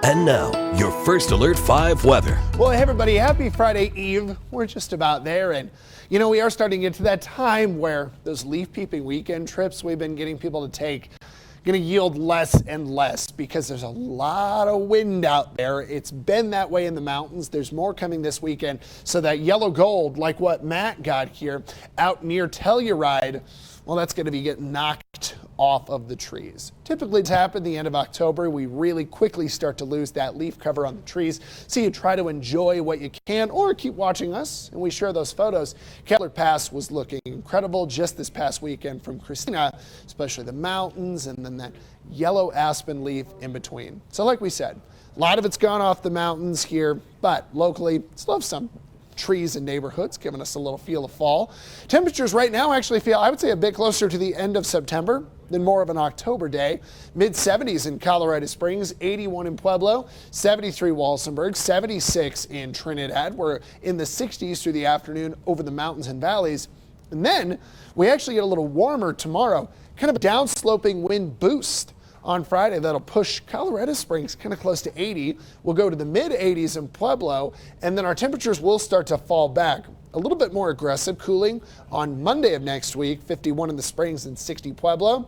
And now, your First Alert 5 weather. Well, hey everybody, happy Friday Eve. We're just about there, and you know, we are starting to get to that time where those leaf peeping weekend trips we've been getting people to take going to yield less and less because there's a lot of wind out there. It's been that way in the mountains. There's more coming this weekend. So that yellow gold, like what Matt got here out near Telluride, well, that's going to be getting knocked off of the trees. Typically it's happened the end of October. We really quickly start to lose that leaf cover on the trees. So you try to enjoy what you can or keep watching us, and we share those photos. Kettler Pass was looking incredible just this past weekend from Christina, especially the mountains and then that yellow aspen leaf in between. So like we said, a lot of it's gone off the mountains here, but locally still have some trees and neighborhoods, giving us a little feel of fall. Temperatures right now actually feel, I would say, a bit closer to the end of September than more of an October day. Mid-70s in Colorado Springs, 81 in Pueblo, 73 Walsenburg, 76 in Trinidad. We're in the 60s through the afternoon over the mountains and valleys. And then we actually get a little warmer tomorrow, kind of a downsloping wind boost on Friday that'll push Colorado Springs kind of close to 80. We'll go to the mid 80s in Pueblo, and then our temperatures will start to fall back. A little bit more aggressive cooling on Monday of next week, 51 in the Springs and 60 Pueblo,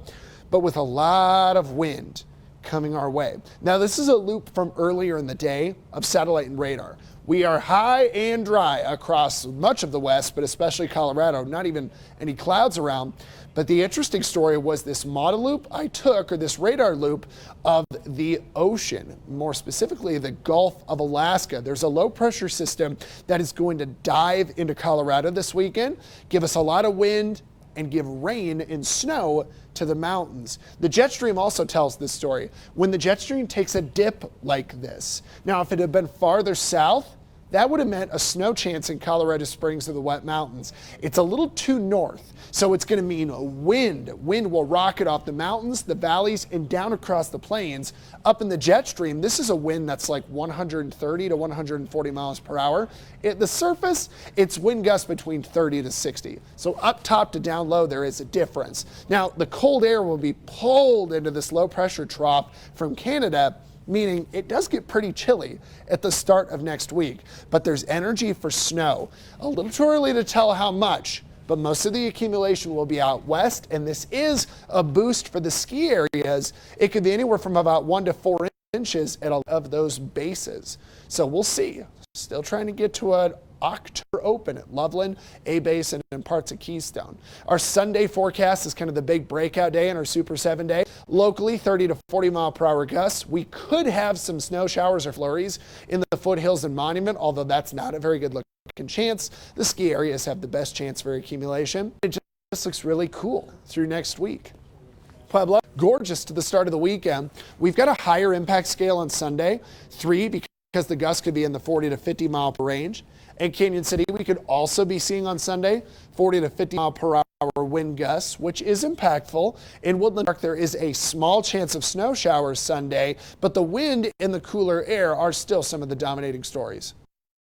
but with a lot of wind coming our way. Now this is a loop from earlier in the day of satellite and radar. We are high and dry across much of the west, but especially Colorado, not even any clouds around. But the interesting story was this model loop I took, or this radar loop of the ocean, more specifically the Gulf of Alaska. There's a low pressure system that is going to dive into Colorado this weekend, give us a lot of wind and give rain and snow to the mountains. The jet stream also tells this story. When the jet stream takes a dip like this, now if it had been farther south, that would have meant a snow chance in Colorado Springs or the wet mountains. It's a little too north, so it's going to mean wind. Wind will rocket off the mountains, the valleys, and down across the plains. Up in the jet stream, this is a wind that's like 130 to 140 miles per hour. At the surface, it's wind gusts between 30 to 60. So up top to down low, there is a difference. Now, the cold air will be pulled into this low pressure trough from Canada, meaning it does get pretty chilly at the start of next week, but there's energy for snow. A little too early to tell how much, but most of the accumulation will be out west, and this is a boost for the ski areas. It could be anywhere from about 1 to 4 inches at all of those bases. So we'll see. Still trying to get to an October open at Loveland, A-Basin, and parts of Keystone. Our Sunday forecast is kind of the big breakout day in our Super 7 day. Locally, 30 to 40 mile per hour gusts. We could have some snow showers or flurries in the foothills and Monument, although that's not a very good looking chance. The ski areas have the best chance for accumulation. It just looks really cool through next week. Pueblo, gorgeous to the start of the weekend. We've got a higher impact scale on Sunday, 3 because the gusts could be in the 40 to 50 mile per range. In Canyon City, we could also be seeing on Sunday 40 to 50 mile per hour wind gusts, which is impactful. In Woodland Park, there is a small chance of snow showers Sunday, but the wind and the cooler air are still some of the dominating stories.